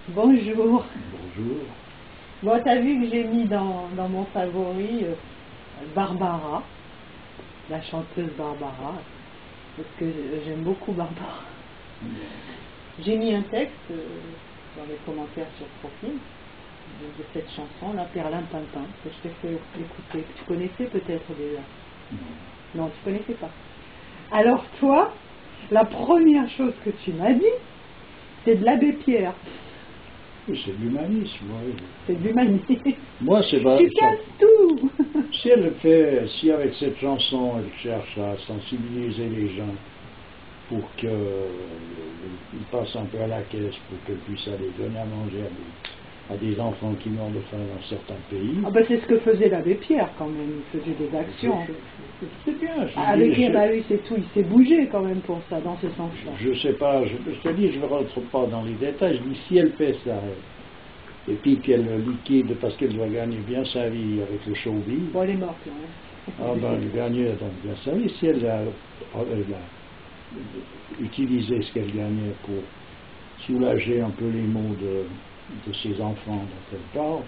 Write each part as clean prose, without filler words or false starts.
Bonjour. Bonjour. Bon, t'as vu que j'ai mis dans mon favori Barbara, la chanteuse Barbara, parce que j'aime beaucoup Barbara. J'ai mis un texte dans les commentaires sur le profil de cette chanson, là, Perlimpinpin, que je t'ai fait écouter. Tu connaissais peut-être déjà? Non, tu connaissais pas. Alors toi, la première chose que tu m'as dit, c'est de l'abbé Pierre. C'est de l'humanisme, oui. C'est de l'humanisme. Moi, c'est pas. Tu casses tout. Si elle le fait, si avec cette chanson, elle cherche à sensibiliser les gens pour qu'ils passent un peu à la caisse, pour qu'elle puisse aller donner à manger à des enfants qui meurent de faim dans certains pays. Ah ben c'est ce que faisait l'abbé Pierre quand même, il faisait des actions. C'est bien. L'abbé Pierre, bah oui, c'est tout, il s'est bougé quand même pour ça, dans ce sens-là. Je sais pas, je te dis, je ne rentre pas dans les détails, je dis si elle fait ça, et puis qu'elle liquide parce qu'elle doit gagner bien sa vie avec le showbiz. Bon, elle est morte là. Hein. Ah ben, elle gagnait donc bien sa vie, si elle a utilisé ce qu'elle gagnait pour soulager un peu les maux de ses enfants dont elle parle,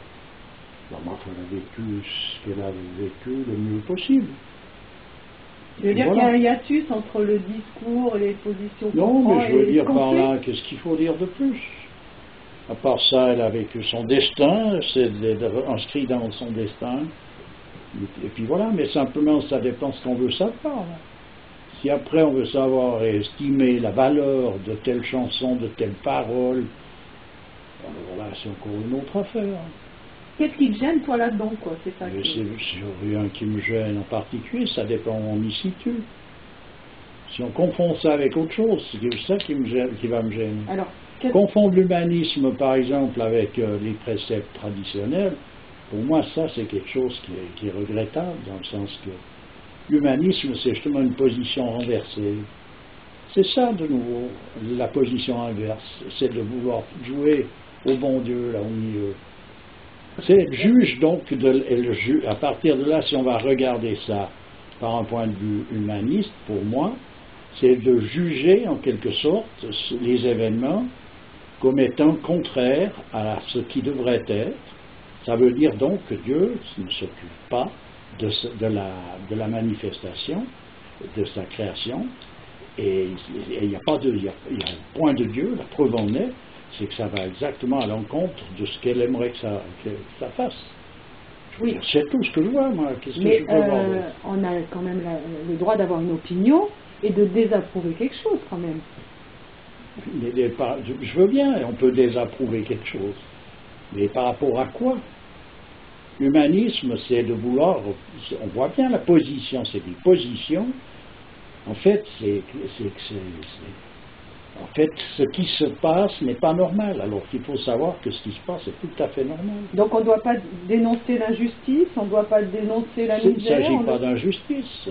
ben, moi, elle a vécu ce qu'elle avait vécu le mieux possible. Tu veux dire qu'il y a un hiatus entre le discours et les positions qu'on Non, prend mais je veux et dire ce qu'on par fait? là, qu'est-ce qu'il faut dire de plus? À part ça, elle a vécu son destin, c'est inscrit dans son destin. Et puis voilà, mais simplement, ça dépend de ce qu'on veut savoir. Si après on veut savoir et estimer la valeur de telle chanson, de telle parole, voilà, c'est encore une autre affaire. Qu'est-ce qui te gêne, toi, là-dedans, quoi? C'est ça C'est rien qui me gêne en particulier, ça dépend où on y situe. Si on confond ça avec autre chose, c'est ça qui va me gêner. Alors, confondre l'humanisme, par exemple, avec les préceptes traditionnels, pour moi, ça, c'est quelque chose qui est regrettable, dans le sens que l'humanisme, c'est justement une position renversée. C'est ça, de nouveau, la position inverse. C'est de vouloir jouer au bon Dieu, là, au milieu. C'est être juge, donc, à partir de là, si on va regarder ça par un point de vue humaniste, pour moi, c'est de juger, en quelque sorte, les événements comme étant contraires à ce qui devrait être. Ça veut dire donc que Dieu ne s'occupe pas de la manifestation, de sa création, et il n'y a pas il y a un point de Dieu, la preuve en est, c'est que ça va exactement à l'encontre de ce qu'elle aimerait que ça fasse. Oui. C'est tout ce que je vois, moi. Qu'est-ce que je peux voir? On a quand même le droit d'avoir une opinion et de désapprouver quelque chose, quand même. Je veux bien, on peut désapprouver quelque chose. Mais par rapport à quoi? L'humanisme, c'est de vouloir... On voit bien la position, c'est des positions. En fait, en fait, ce qui se passe n'est pas normal. Alors qu'il faut savoir que ce qui se passe est tout à fait normal. Donc on ne doit pas dénoncer l'injustice, on ne doit pas dénoncer la misère. Il ne s'agit pas d'injustice.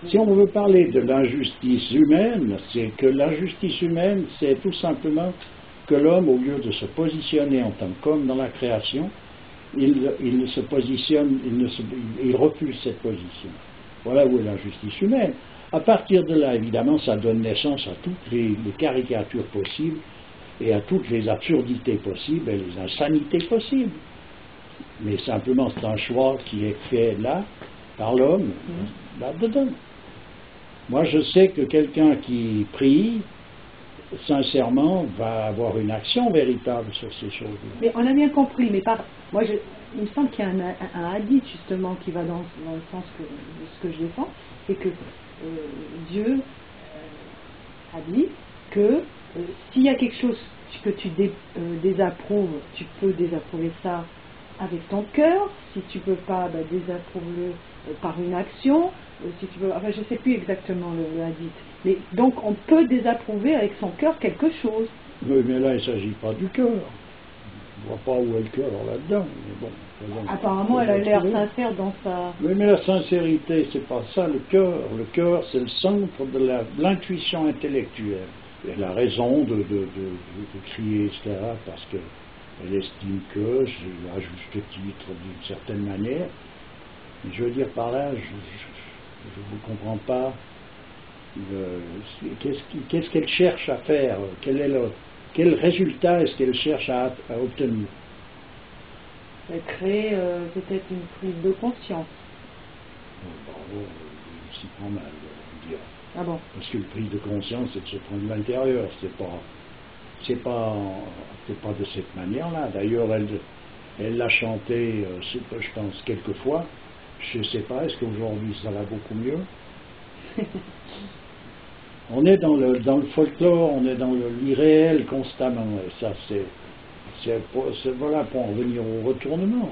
Si on veut parler de l'injustice humaine, c'est que l'injustice humaine, c'est tout simplement que l'homme, au lieu de se positionner en tant qu'homme dans la création, il se positionne, il refuse cette position. Voilà où est l'injustice humaine. À partir de là, évidemment, ça donne naissance à toutes les caricatures possibles et à toutes les absurdités possibles et les insanités possibles. Mais simplement, c'est un choix qui est fait là, par l'homme, là-dedans. Moi, je sais que quelqu'un qui prie, sincèrement, va avoir une action véritable sur ces choses-là. Mais on a bien compris, mais moi, il me semble qu'il y a un hadith, justement, qui va dans le sens de ce que je défends, c'est que Dieu a dit que s'il y a quelque chose que tu désapprouves, tu peux désapprouver ça avec ton cœur. Si tu ne peux pas, désapprouver par une action. Si tu veux, enfin, je ne sais plus exactement le hadith. Mais donc on peut désapprouver avec son cœur quelque chose. Oui, mais là il ne s'agit pas du cœur. Je ne vois pas où est le cœur là-dedans. Mais bon, apparemment, elle a l'air sincère dans sa... Oui, mais la sincérité, c'est pas ça le cœur. Le cœur, c'est le centre de l'intuition intellectuelle. Elle a raison de crier, etc., parce qu'elle estime que, à juste titre, d'une certaine manière. Mais je veux dire par là, je ne comprends pas qu'est-ce qu'elle cherche à faire, quel est quel résultat est-ce qu'elle cherche à obtenir? Elle crée peut-être une prise de conscience. Bravo, il s'y prend mal, on dirait. Ah bon? Parce que le prise de conscience, c'est de se prendre l'intérieur, c'est pas de cette manière-là. D'ailleurs, elle l'a chanté, je pense, quelquefois. Je ne sais pas, est-ce qu'aujourd'hui ça va beaucoup mieux? On est dans le folklore, on est dans l'irréel constamment. Et ça, voilà, pour en venir au retournement.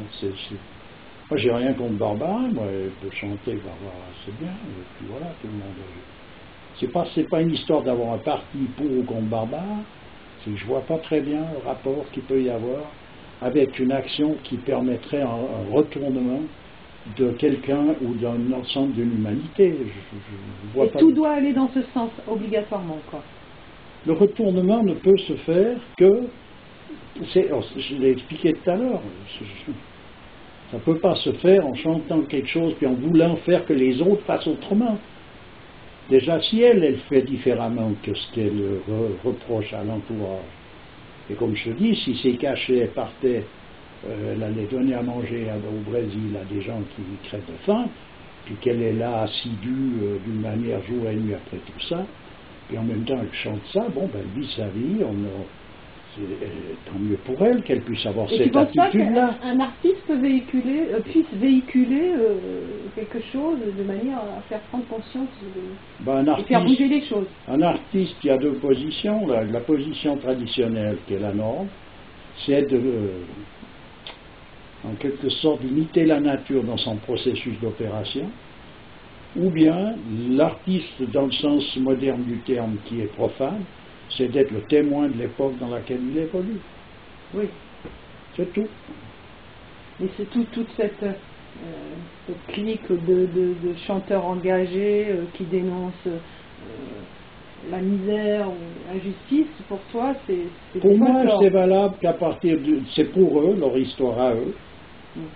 Moi, j'ai rien contre Barbara, moi, elle peut chanter, Barbara, c'est bien, et puis voilà, tout le monde. C'est pas une histoire d'avoir un parti pour ou contre Barbara, c'est que je vois pas très bien le rapport qu'il peut y avoir avec une action qui permettrait un retournement de quelqu'un ou d'un ensemble d'une humanité. Je vois et pas tout doit aller dans ce sens, obligatoirement, quoi. Le retournement ne peut se faire que, je l'ai expliqué tout à l'heure, ça ne peut pas se faire en chantant quelque chose puis en voulant faire que les autres fassent autrement. Déjà, si elle fait différemment que ce qu'elle reproche à l'entourage, et comme je te dis, si c'est caché, elle partait, elle allait donner à manger au Brésil à des gens qui crèvent de faim, puis qu'elle est là assidue d'une manière jour et nuit après tout ça, et en même temps elle chante ça, bon, ben elle vit sa vie, tant mieux pour elle qu'elle puisse avoir et cette attitude-là. tu penses pas qu'un artiste puisse véhiculer quelque chose de manière à faire prendre conscience et faire bouger les choses? Un artiste, il y a deux positions. La position traditionnelle, qui est la norme, c'est en quelque sorte d'imiter la nature dans son processus d'opération, ou bien l'artiste dans le sens moderne du terme qui est profane, c'est d'être le témoin de l'époque dans laquelle il évolue. Oui. C'est tout. Et c'est toute cette clique de chanteurs engagés qui dénoncent la misère ou l'injustice, pour toi, c'est pour moi, c'est valable qu'à partir c'est pour eux, leur histoire à eux,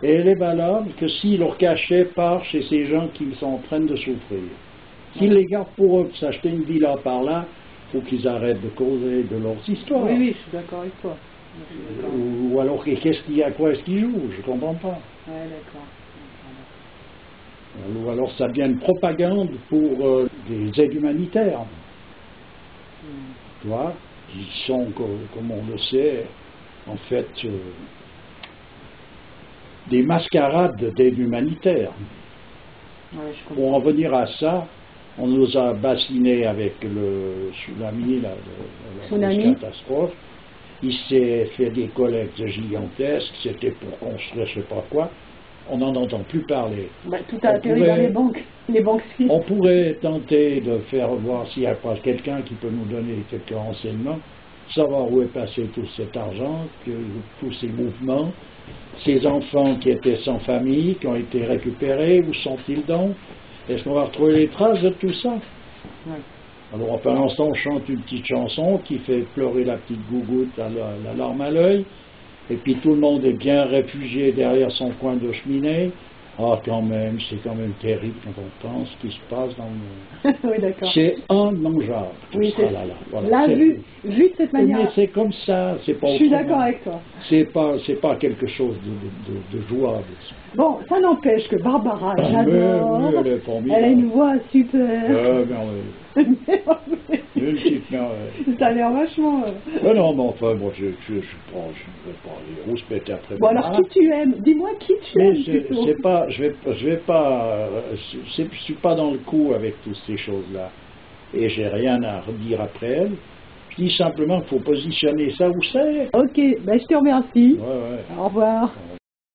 et elle est valable que si leur cachet part chez ces gens qui sont en train de souffrir. S'ils les gardent pour eux, pour s'acheter une villa par là, il faut qu'ils arrêtent de causer de leurs histoires. Oui, je suis d'accord avec toi. Ou alors, à quoi est-ce qu'ils jouent? Je ne comprends pas. Oui, d'accord. Ou alors, ça devient une propagande pour des aides humanitaires. Tu vois, ils sont, comme on le sait, en fait, des mascarades d'aide humanitaire. Ouais, pour en venir à ça, on nous a bassinés avec le tsunami, la catastrophe. Il s'est fait des collectes gigantesques, c'était pour construire je ne sais pas quoi. On n'en entend plus parler. Tout a atterri dans les banques suisses. On pourrait tenter de faire voir s'il n'y a pas quelqu'un qui peut nous donner quelques renseignements, savoir où est passé tout cet argent, tous ces mouvements, ces enfants qui étaient sans famille, qui ont été récupérés, où sont-ils donc? Est-ce qu'on va retrouver les traces de tout ça? Oui. Alors pendant ce temps, on chante une petite chanson qui fait pleurer la petite gougoute à la larme à l'œil, et puis tout le monde est bien réfugié derrière son coin de cheminée. Ah, quand même, c'est quand même terrible quand on pense ce qui se passe dans le monde. Oui, d'accord. C'est immangeable. Oui, c'est là. Voilà, là, vu de cette manière. Mais c'est comme ça, c'est pas autrement. Je suis d'accord avec toi. C'est pas quelque chose de jouable. Bon, ça n'empêche que Barbara, j'adore. Elle a une voix super. Une petite merveille. Ça a l'air vachement. Non, mais enfin, moi, je vais pas aller rouspéter après. Bon, alors qui tu aimes? Dis-moi qui tu aimes. Je suis pas dans le coup avec toutes ces choses-là. Et j'ai rien à redire après elle. Je dis simplement qu'il faut positionner ça où c'est. Ok, ben je te remercie. Ouais. Au revoir.